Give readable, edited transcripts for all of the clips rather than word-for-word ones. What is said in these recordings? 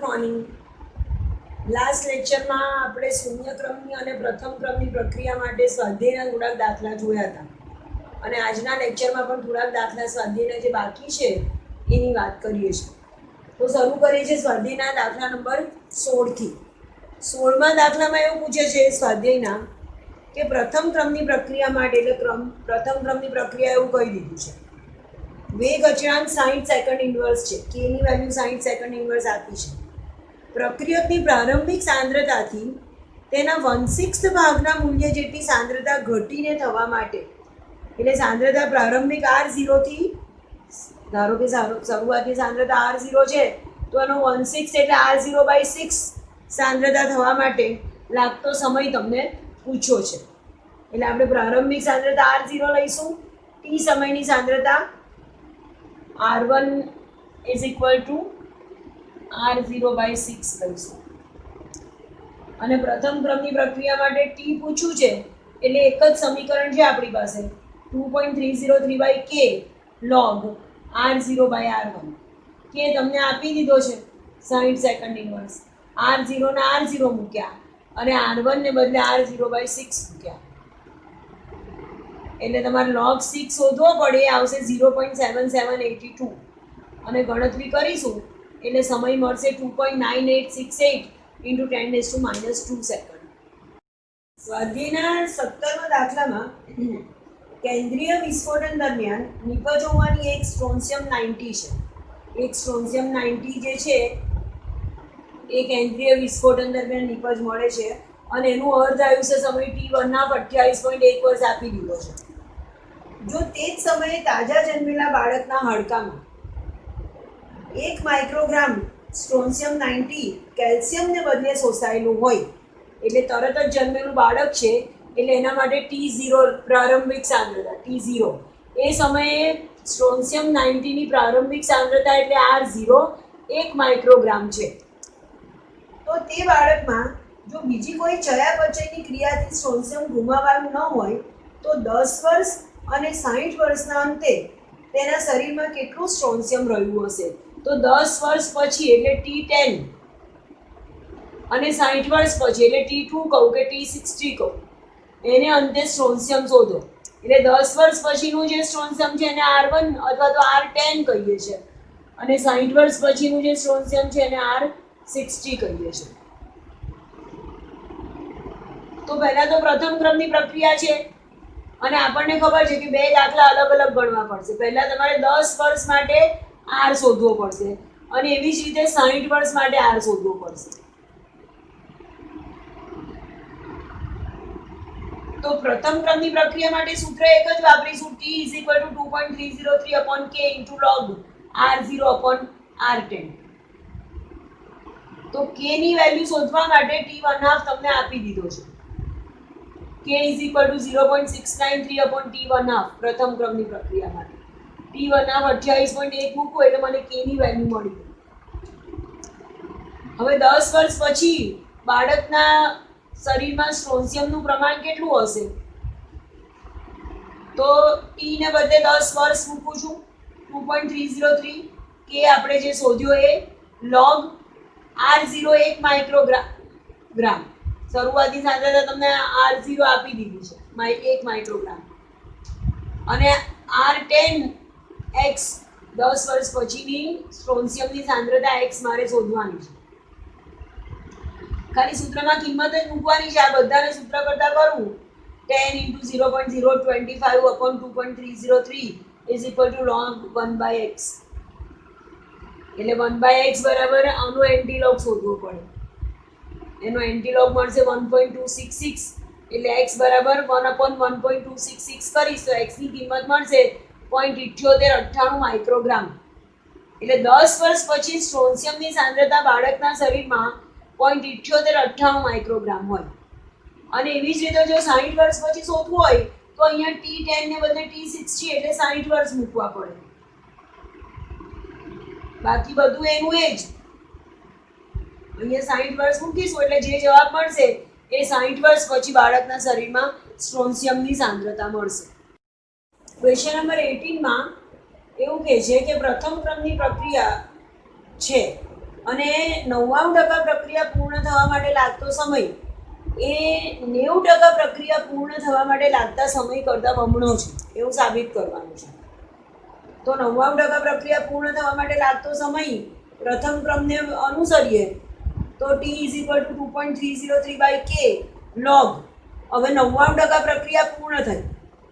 Morning. Last લેક્ચરમાં આપણે શૂન્ય ક્રમની અને પ્રથમ ક્રમની પ્રક્રિયા માટે સ્વાધ્યાયના થોડાક દાખલા જોયા હતા અને આજના લેક્ચરમાં પણ થોડાક દાખલા સ્વાધ્યાયના જે બાકી છે એની વાત કરીએ છીએ. તો શરૂ કરીએ છીએ સ્વાધ્યાયના દાખલા નંબર 16થી. 16મા દાખલામાં એવું પૂછે છે સ્વાધ્યાયના કે પ્રથમ ક્રમની પ્રક્રિયા માટે એટલે પ્રથમ ક્રમની પ્રક્રિયા એવું કહી દીધું છે. વેગ અચળાંક 60 સેકન્ડ ઇન્વર્સ છે, કે ની વેલ્યુ 60 સેકન્ડ ઇન્વર્સ આપી છે. પ્રક્રિયકની પ્રારંભિક સાંદ્રતાથી તેના 1/6 ભાગના મૂલ્ય જેટલી સાંદ્રતા ઘટીને થવા માટે, એટલે સાંદ્રતા પ્રારંભિક R0 થી, ધારો કે શરૂઆતની સાંદ્રતા R0 છે તો એનો 1/6 એટલે R0/6 સાંદ્રતા થવા માટે લાગતો સમય તમને પૂછ્યો છે. એટલે આપણે પ્રારંભિક સાંદ્રતા R0 લઈશું, t સમયની સાંદ્રતા R1 is equal to R0/6 લઈશું. અને પ્રથમ ક્રમની પ્રક્રિયા માટે t પૂછ્યું છે એટલે એક જ સમીકરણ છે આપણી પાસે, 2.303/k log R0/R1. કે તમને આપી દીધો છે 60 સેકન્ડ ઇન્વર્સ, R0 ને R0 મૂક્યા અને R1 ને બદલે R0/6 મૂક્યા, એટલે તમારે log 6 શોધવો પડે, આવશે 0.7782 અને ગણતરી કરીશું એટલે સમય મળશે 2.9868 × 10⁻² સેકન્ડ. સ્વાધ્યાયના 17મા દાખલામાં કેન્દ્રીય વિસ્ફોટન દરમિયાન નિપજ હોવાની એક સ્ટ્રોન્શિયમ 90 છે. એક સ્ટ્રોન્શિયમ 90 જે છે એ કેન્દ્રીય વિસ્ફોટન દરમિયાન નિપજ મળે છે અને એનું અર્ધ આયુષ્ય સમય T1 28.1 વર્ષ આપી દીધો છે. જો તે જ સમયે તાજા જન્મેલા બાળકના હાડકામાં 1 માઇક્રોગ્રામ સ્ટ્રોન્શિયમ 90 કેલ્શિયમને બદલે શોષાયેલું હોય, એટલે તરત જ જન્મેલું બાળક છે એટલે એના માટે T0 પ્રારંભિક સાંદ્રતા T0, એ સમયે સ્ટ્રોન્શિયમ 90 ની પ્રારંભિક સાંદ્રતા એટલે R0 1 માઇક્રોગ્રામ છે. તો તે બાળકમાં જો બીજી કોઈ ચયાપચયની ક્રિયાથી સ્ટ્રોન્શિયમ ગુમાવવાનું ન હોય તો 10 વર્ષ અને 60 વર્ષના અંતે તેના શરીરમાં કેટલું સ્ટ્રોન્શિયમ રહ્યું હશે? તો 10 વર્ષ પછી એટલે T10 અને 60 વર્ષ પછી એટલે T2 કહું કે T60 કહું, એને અંતે સ્ટ્રોન્શિયમ શોધો. એટલે 10 વર્ષ પછીનું જે સ્ટ્રોન્શિયમ છે એને R1 અથવા તો R10 કહીએ છીએ અને 60 વર્ષ પછીનું જે સ્ટ્રોન્શિયમ છે એને R60 કહીએ છીએ. તો પહેલા તો પ્રથમ ક્રમની પ્રક્રિયા છે અને આપણને ખબર છે કે બે દાખલા અલગ અલગ ગણવા પડશે. પહેલા તમારે 10 વર્ષ માટે R શોધવો પડશે અને એવી જ રીતે 60 વર્ષ માટે R શોધવો પડશે. તો પ્રથમ ક્રમની પ્રક્રિયા માટે સૂત્ર એક જ વાપરીશું, T is equal to 2.303/k × log R0/R10. તો k ની વેલ્યુ શોધવા માટે T1/2 તમને આપી દીધો છે. k is equal to 0.693/T1/2 પ્રથમ ક્રમની પ્રક્રિયા માટે. T1/2 28.1 મૂકવું એટલે મને k ની વેલ્યુ મળી. હવે 10 વર્ષ પછી બાળકના શરીરમાં સ્ટ્રોન્શિયમનું પ્રમાણ કેટલું હશે? તો t ને બદલે 10 વર્ષ મૂકું છું, 2.303, k આપણે જે શોધ્યો એ log R0 1 માઇક્રોગ્રામ, શરૂઆતની સાંદ્રતા તમને R0 આપી દીધી છે 1 માઇક્રોગ્રામ, અને R10 x 10 વર્ષ પછીની સ્ટ્રોન્શિયમની સાંદ્રતા x મારે શોધવાની છે. ખાલી સૂત્રમાં કિંમત જ મૂકવાની છે. આ બધાને સૂત્ર કરતા કરવું, 10 × 0.025/2.303 is equal to log 1/x. એટલે 1/x બરાબર આનો એન્ટીલોગ શોધવો પડે. એનો એન્ટીલોગ મળશે 1.266, એટલે x બરાબર 1/1.266 કરીશ તો x ની કિંમત મળશે 0.7898 માઇક્રોગ્રામ. એટલે 10 વર્ષ પછી સ્ટ્રોન્શિયમની સાંદ્રતા બાળકના શરીરમાં 0.7898 માઇક્રોગ્રામ હોય. અને એવી જ રીતે જો 60 વર્ષ પછી શોધવું હોય તો અહીંયા T10 ને બદલે T60 એટલે 60 વર્ષ મૂકવા પડે. બાકી બધું એનું એ જ. અહીંયા 60 વર્ષ મૂકીશું એટલે જે જવાબ મળશે એ 60 વર્ષ પછી બાળકના શરીરમાં સ્ટ્રોન્શિયમની સાંદ્રતા મળશે. ક્વેશ્ચન નંબર 18માં એવું કહે છે કે પ્રથમ ક્રમની પ્રક્રિયા છે અને 99% પ્રક્રિયા પૂર્ણ થવા માટે લાગતો સમય એ 90% પ્રક્રિયા પૂર્ણ થવા માટે લાગતા સમય કરતાં બમણો છે એવું સાબિત કરવાનું છે. તો 99% પ્રક્રિયા પૂર્ણ થવા માટે લાગતો સમય પ્રથમ ક્રમને અનુસરીએ તો t is equal to 2.303/k log. હવે 99% પ્રક્રિયા પૂર્ણ થઈ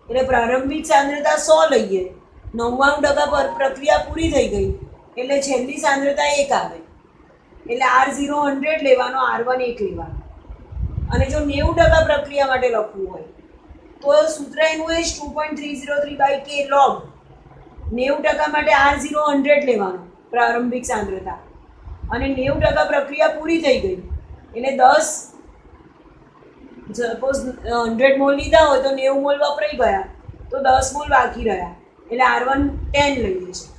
એટલે પ્રારંભિક સાંદ્રતા 100 લઈએ, 99% પ્રક્રિયા પૂરી થઈ ગઈ એટલે છેલ્લી સાંદ્રતા 1 આવે, એટલે R0 100 લેવાનો, R1 1 લેવાનો. અને જો 90% પ્રક્રિયા માટે લખવું હોય તો સૂત્ર એનું એ 2.303/k log. 90% માટે R0 100 લેવાનો પ્રારંભિક સાંદ્રતા, અને 90% પ્રક્રિયા પૂરી થઈ ગઈ એટલે 10, સપોઝ 100 મોલ લીધા હોય તો 90 મોલ વપરાઈ ગયા તો 10 મોલ બાકી રહ્યા એટલે R1 10 લઈએ છીએ.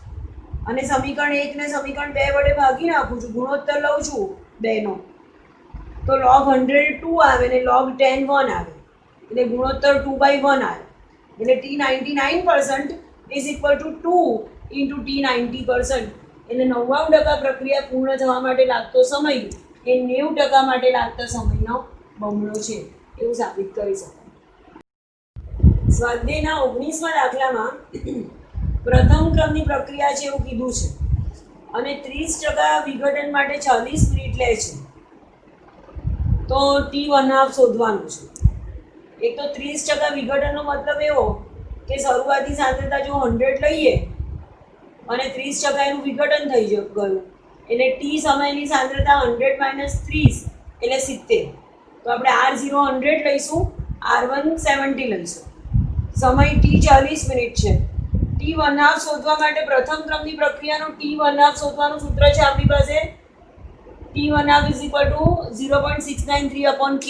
અને સમીકરણ 1 ને સમીકરણ 2 વડે ભાગી નાખું છું, ગુણોત્તર લઉં છું 2 નો, તો log 100 2 આવે ને log 10 1 આવે એટલે ગુણોત્તર 2/1 આવે. એટલે T99% is equal to 2 into T90%. એટલે 99% પ્રક્રિયા પૂર્ણ થવા માટે લાગતો સમય એ 90% માટે લાગતા સમયનો બમણો છે એવું સાબિત કરી શકાય. સ્વાધ્યાયના 19મા દાખલામાં પ્રથમ ક્રમની પ્રક્રિયા છે એવું કીધું છે અને 30% વિઘટન માટે 40 મિનિટ લે છે. તો T1/2 શોધવાનું છે. એક તો 30% વિઘટનનો મતલબ એવો કે શરૂઆતી સાંદ્રતા જો 100 લઈએ અને 30% એનું વિઘટન થઈ ગયું એટલે ટી સમયની સાંદ્રતા 100 - 30 એટલે 70. તો આપણે R0 100 લઈશું, R1 70 લઈશું. સમય T 40 મિનિટ છે. T1/2 શોધવા માટે પ્રથમ ક્રમની પ્રક્રિયાનું T1/2 શોધવાનું સૂત્ર છે આપણી પાસે T1/2 is equal to 0.693/k.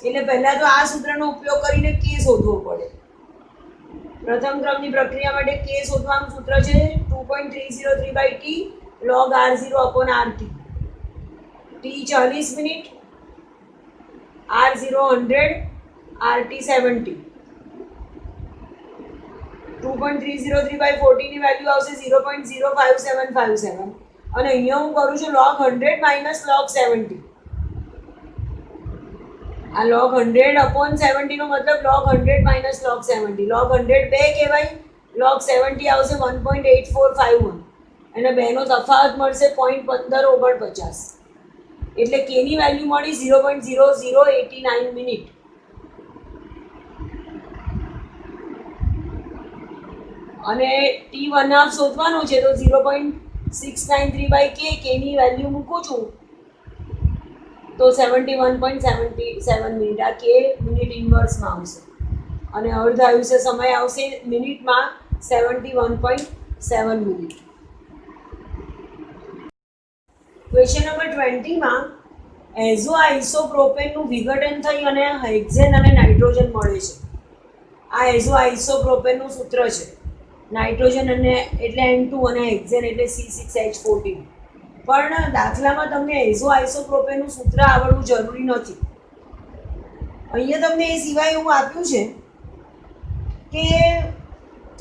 એટલે પહેલા તો આ સૂત્રનો ઉપયોગ કરીને k શોધવો પડે. પ્રથમ ક્રમની પ્રક્રિયા માટે k શોધવાનું સૂત્ર છે 2.303/t log R0/RT. T 40 minute, R0 100, RT 70. 2.303/40 ની વેલ્યુ આવશે 0.05757 અને અહીંયા હું કરું છું log 100 minus log 70. આ log 100/70 નો મતલબ log 100 minus log 70. log 100 2 કહેવાય, log 70 આવશે 1.8451 અને બેનો તફાવત મળશે 0.1549. એટલે k ની વેલ્યુ મળી 0.0089 મિનિટ. અને T1/2 શોધવાનું છે તો 0.693/k k ની વેલ્યુ મૂકું છું તો 71.77 મિનિટ. આ કે મિનિટ ઇન્વર્સમાં આવશે અને અર્ધ આયુષ્ય સમય આવશે મિનિટમાં 71.7 મિનિટ. ક્વેશ્ચન નંબર 20માં એઝો આઇસોપ્રોપેનનું વિઘટન થઈ અને હેક્ઝેન અને નાઇટ્રોજન મળે છે. આ એઝો આઇસોપ્રોપેનનું સૂત્ર છે. નાઇટ્રોજન અને એટલે N2 અને હેક્ઝેન એટલે C6H14. પણ દાખલામાં તમને એઝો આઇસોપ્રોપેનનું સૂત્ર આવડવું જરૂરી નથી. અહીંયા તમને એ સિવાય એવું આપ્યું છે કે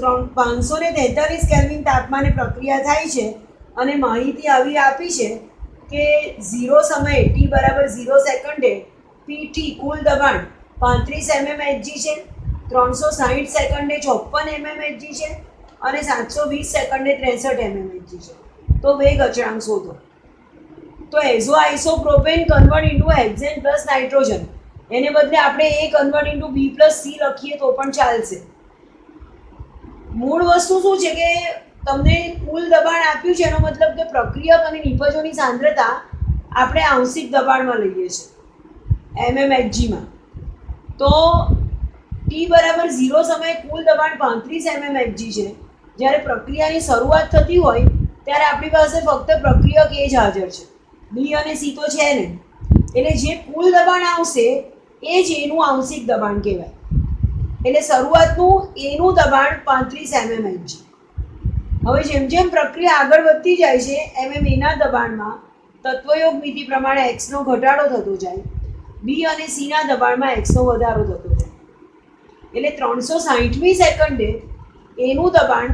543 કેલ્વિન તાપમાને પ્રક્રિયા થાય છે અને માહિતી આવી આપી છે કે 0 સમયે t બરાબર 0 સેકન્ડે PT કુલ દબાણ 35 mmHg છે, 360 સેકન્ડે 54 mmHg છે અને 720 સેકન્ડે 63 mmHg છે. તો વેગ અચળાંક શોધો. તો azo isopropane convert into hexane plus nitrogen, એને બદલે આપણે એ convert into B plus C લખીએ તો પણ ચાલશે. મૂળ વસ્તુ શું છે કે તમને કુલ દબાણ આપ્યું છે, એનો મતલબ કે પ્રક્રિયક અને નિપજોની સાંદ્રતા આપણે આંશિક દબાણમાં લઈએ છીએ mmHg-માં. તો t બરાબર 0 સમયે કુલ દબાણ 35 mmHg છે. જ્યારે પ્રક્રિયાની શરૂઆત થતી હોય ત્યારે આપણી પાસે ફક્ત પ્રક્રિયક એ જ હાજર છે, B અને C તો છે નહીં. એટલે જે કુલ દબાણ આવશે એ જ એનું આંશિક દબાણ કહેવાય. એટલે શરૂઆતનું એનું દબાણ 35 mmHg. હવે જેમ જેમ પ્રક્રિયા આગળ વધતી જાય છે એમ એના દબાણમાં તત્વયોગ મિતિ પ્રમાણે x નો ઘટાડો થતો જાય, B અને C ના દબાણમાં x નો વધારો થતો જાય. એટલે 360મી સેકન્ડે એનું દબાણ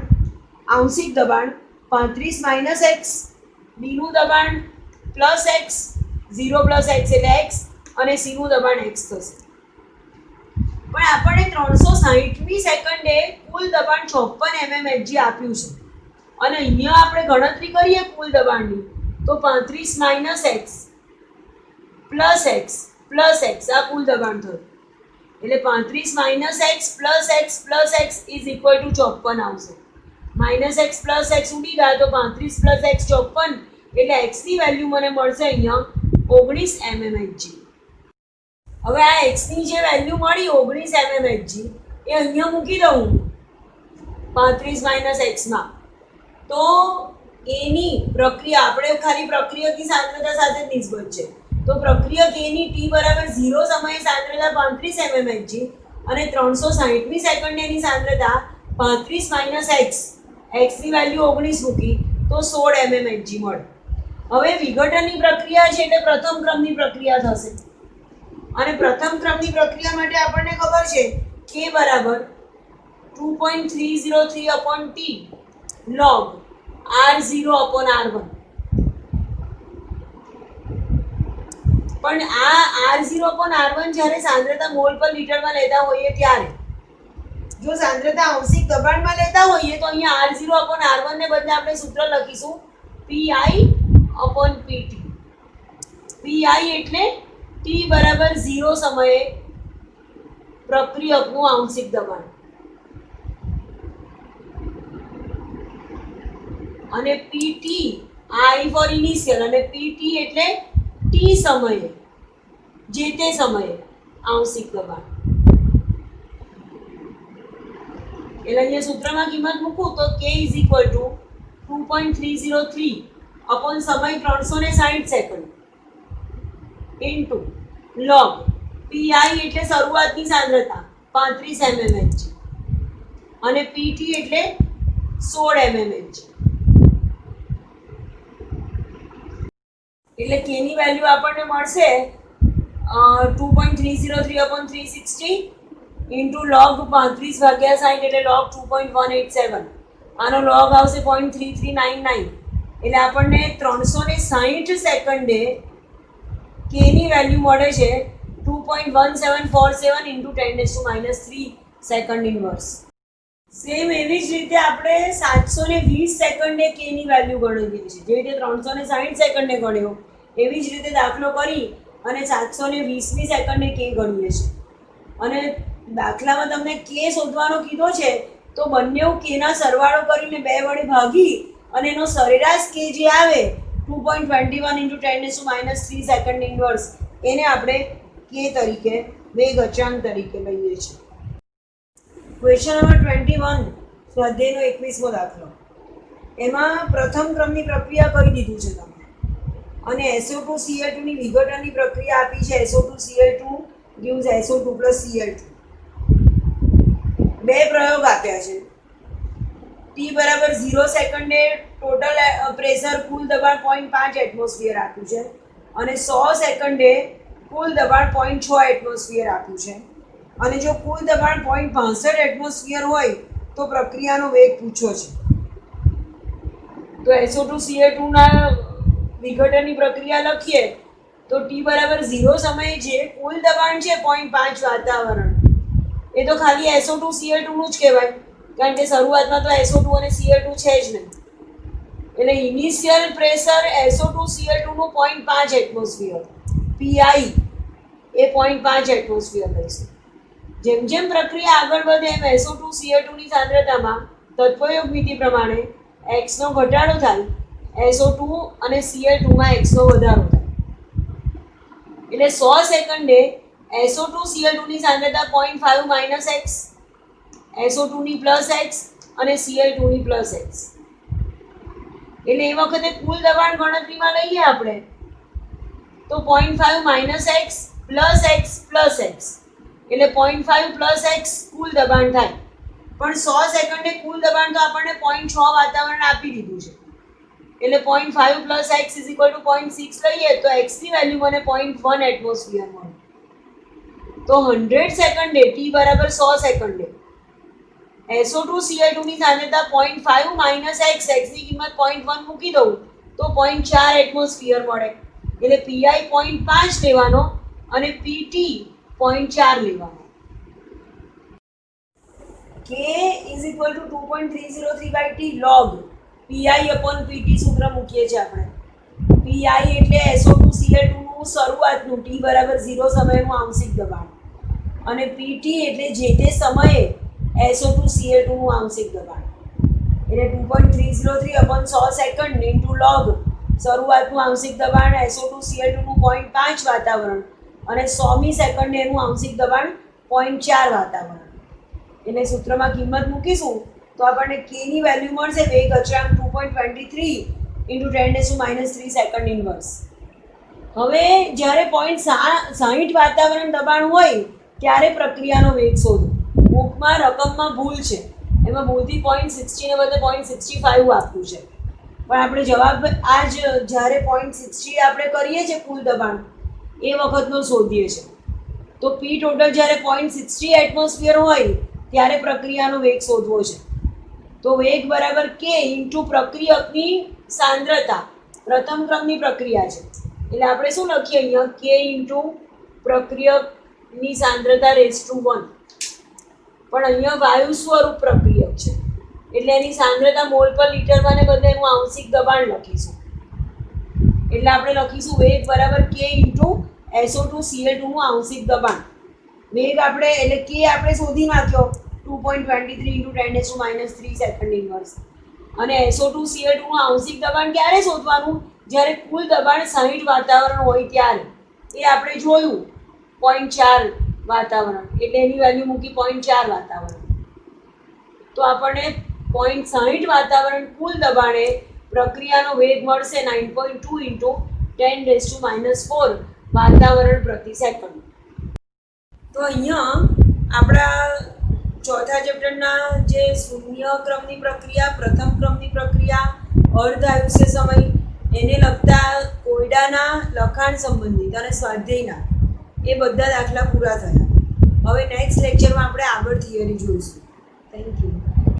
આંશિક દબાણ 35 - x બીનું દબાણ પ્લસ એક્સ, 0 પ્લસ એક્સ એટલે એક્સ, અને સીનું દબાણ એક્સ થશે. પણ આપણને 360મી સેકન્ડે કુલ દબાણ 56 mmHg આપ્યું છે, અને અહીંયા આપણે ગણતરી કરીએ કુલ દબાણની તો 35 માઇનસ એક્સ પ્લસ એક્સ આ કુલ દબાણ થયું. એટલે 35 minus x plus x is equal to 54 આવશે. માઇનસ એક્સ પ્લસ એક્સ ઉડી ગયા તો 35 પ્લસ એક્સ 54, એટલે એક્સની વેલ્યુ મને મળશે અહીંયા 19 mmHg. હવે આ એક્સની જે વેલ્યુ મળી 19 mmHg એ અહીંયા મૂકી દઉં 35 માઇનસ એક્સમાં, તો એની પ્રક્રિયા આપણે ખાલી પ્રક્રિયકની સાંદ્રતા સાથે જ નિસ્બત છે, તો પ્રક્રિયક એની ટી બરાબર 0 સમયે સાંદ્રતા 35 mmHg અને 360મી સેકન્ડે એની સાંદ્રતા 35 માઇનસ એક્સ, એક્સની વેલ્યુ 19 મૂકી તો 16 mmHg મળે. હવે વિઘટનની પ્રક્રિયા છે એટલે પ્રથમ ક્રમની પ્રક્રિયા થશે, અને પ્રથમ ક્રમની પ્રક્રિયા માટે આપણને ખબર છે કે બરાબર 2.303 upon t log r0 upon r1. પણ આ r0 upon r1 જ્યારે સાંદ્રતા મોલ પર લીટરમાં લેતા હોઈએ ત્યારે, જો સાંદ્રતા આંશિક દબાણમાં લેતા હોઈએ તો અહીંયા r0 upon r1 ને બદલે આપણે સૂત્ર લખીશું pi upon pt. pi એટલે t બરાબર 0 સમયે પ્રક્રિયકનું આંશિક દબાણ, અને pt i ફોર ઇનિશિયલ, અને pt એટલે t સમયે જે તે સમયે આંશિક દબાણ. એટલે અહીંયા સૂત્રમાં કિંમત મૂકું તો k is equal to 2.303 upon સમય 360 સેકન્ડ ઇન્ટુ log pi એટલે શરૂઆતની સાંદ્રતા 35 mmHg અને pt એટલે 16 mmHg. એટલે k ની વેલ્યુ આપણને મળશે 2.303 upon 360 ઇન્ટુ log 35 ભાગ્યા 60 એટલે log 2.187. આનો log આવશે 0.3399. એટલે આપણને 360 સેકન્ડે k ની વેલ્યુ મળે છે 2.1747 ઇન્ટુ 10⁻³ સેકન્ડ ઇનવર્સ. સેમ એવી જ રીતે આપણે 720 સેકન્ડે k ની વેલ્યુ ગણવી છે. જે રીતે 360 સેકન્ડે ગણ્યો એવી જ રીતે દાખલો કરી અને 720મી સેકન્ડે k ગણીએ છીએ. અને દાખલામાં તમને k શોધવાનો કીધો છે તો બંને k ના સરવાળો કરીને 2 વડે ભાગી અને એનો સરેરાશ k જે આવે 2.21 ઇન્ટુ 10⁻³ સેકન્ડ ઇનવર્સ એને આપણે k તરીકે વેગ અચળાંક તરીકે લઈએ છીએ. ક્વેશ્ચન નંબર 21 સ્વાધ્યાયનો 21મો દાખલો. એમાં પ્રથમ ક્રમની પ્રક્રિયા કરી દીધું છે તમે, અને SO2Cl2 ની વિઘટનની પ્રક્રિયા આપી છે. SO2Cl2 gives SO2 plus Cl2. બે પ્રયોગ આપ્યા છે. t બરાબર 0 સેકન્ડે ટોટલ પ્રેશર કુલ દબાણ 0.5 એટમોસ્ફિયર આપ્યું છે, અને 100 સેકન્ડે કુલ દબાણ 0.6 એટમોસ્ફિયર આપ્યું છે. અને જો કુલ દબાણ 0.62 એટમોસ્ફિયર હોય તો પ્રક્રિયાનો વેગ પૂછ્યો છે. તો SO2Cl2 ના વિઘટનની પ્રક્રિયા લખીએ તો t બરાબર 0 સમયે જે કુલ દબાણ છે 0.5 વાતાવરણ, એ તો ખાલી SO2Cl2 નું જ કહેવાય, કારણ કે શરૂઆતમાં તો SO2 અને Cl2 છે જ નહીં. એટલે ઇનિશિયલ પ્રેશર SO2Cl2 નું 0.5 એટમોસ્ફિયર, pi એ 0.5 એટમોસ્ફિયર રહેશે. જેમ જેમ પ્રક્રિયા આગળ વધે એમ SO2Cl2 ની સાંદ્રતામાં તત્વયોગ મિતિ પ્રમાણે x નો ઘટાડો થાય, SO2 અને Cl2 માં x નો વધારો થાય. એટલે 100 સેકન્ડે SO2Cl2 ની સાંદ્રતા 0.5 માઇનસ x, SO2 ની પ્લસ x અને Cl2 ની પ્લસ x. એટલે એ વખતે કુલ દબાણ ગણતરીમાં લઈએ આપણે તો 0.5 minus x plus x plus x, એટલે 0.5 પ્લસ x કુલ દબાણ થાય. પણ 100 સેકન્ડે કુલ દબાણ તો આપણને 0.6 વાતાવરણ આપી દીધું છે, એટલે 0.5 plus x is equal to 0.6 લઈએ તો x ની વેલ્યુ મને 0.1 એટમોસ્ફિયર મળે. તો 100 સેકન્ડે t બરાબર 100 સેકન્ડે SO2Cl2 ની સાંદ્રતા 0.5 માઇનસ x, x ની કિંમત 0.1 મૂકી દઉં તો 0.4 એટમોસ્ફિયર મળે. એટલે પીઆઈ 0.5 લેવાનો અને પીટી 0.4 લેવાનો. K is equal to 2.303/t log pi upon pt સૂત્ર મૂકીએ છીએ આપણે. pi એટલે SO2Cl2 નું શરૂઆતનું t બરાબર 0 સમયનું આંશિક દબાણ અને pt એટલે જે તે સમયે SO2Cl2 નું આંશિક દબાણ. એટલે 2.303 upon 100 સેકન્ડ ઇન્ટુ log શરૂઆતનું આંશિક દબાણ SO2Cl2 નું 0.5 વાતાવરણ અને 100મી સેકન્ડે એનું આંશિક દબાણ 0.4 વાતાવરણ. એટલે સૂત્રમાં કિંમત મૂકીશું તો આપણને k ની વેલ્યુ મળશે વેગ અચળાંક 2.23 × 10⁻³ સેકન્ડ ઇન્વર્સ. હવે જ્યારે 0.60 વાતાવરણ દબાણ હોય ત્યારે પ્રક્રિયાનો વેગ શોધો. બુકમાં રકમમાં ભૂલ છે, એમાં ભૂલથી 0.60 ને બદલે 0.65 આપ્યું છે, પણ આપણે જવાબ આ જ જ્યારે 0.60 આપણે કરીએ છીએ કુલ દબાણ એ વખતનો શોધીએ છીએ. તો પી ટોટલ જ્યારે 0.60 એટમોસ્ફિયર હોય ત્યારે પ્રક્રિયાનો વેગ શોધવો છે. તો વેગ બરાબર કે ઇન્ટુ પ્રક્રિયકની સાંદ્રતા. પ્રથમ ક્રમની પ્રક્રિયા છે એટલે આપણે શું લખીએ અહીંયા કે ઇન્ટુ પ્રક્રિયકની સાંદ્રતા (1). પણ અહીંયા વાયુ સ્વરૂપ પ્રક્રિયક છે એટલે એની સાંદ્રતા મોલ પર લિટરમાં ને બદલે એનું આંશિક દબાણ લખીશું. એટલે આપણે લખીશું વેગ બરાબર કે ઇન્ટુ SO2Cl2 નું આંશિક દબાણ. વેગ આપણે એટલે કે આપણે શોધી નાખ્યો 2.23 × 10⁻³ સેકન્ડ ઇન્વર્સ અને SO2Cl2 નું આંશિક દબાણ ક્યારે શોધવાનું? જ્યારે કુલ દબાણ 60 વાતાવરણ હોય ત્યારે. એ આપણે જોયું 0.4 વાતાવરણ એટલે એની વેલ્યુ મૂકી 0.4 વાતાવરણ. તો આપણને 0.60 વાતાવરણ કુલ દબાણે પ્રક્રિયાનો વેગ મળશે 9.2 × 10⁻⁴ વાતાવરણ પ્રતિ સેકન્ડ. તો અહીંયા આપણા ચોથા ચેપ્ટરના જે શૂન્ય ક્રમની પ્રક્રિયા, પ્રથમ ક્રમની પ્રક્રિયા, અર્ધ આયુષ્ય સમય એને લગતા કોયડાના લખાણ સંબંધિત અને સ્વાધ્યાયના એ બધા દાખલા પૂરા થયા. હવે નેક્સ્ટ લેક્ચરમાં આપણે આગળ થિયરી જોઈશું. Thank you.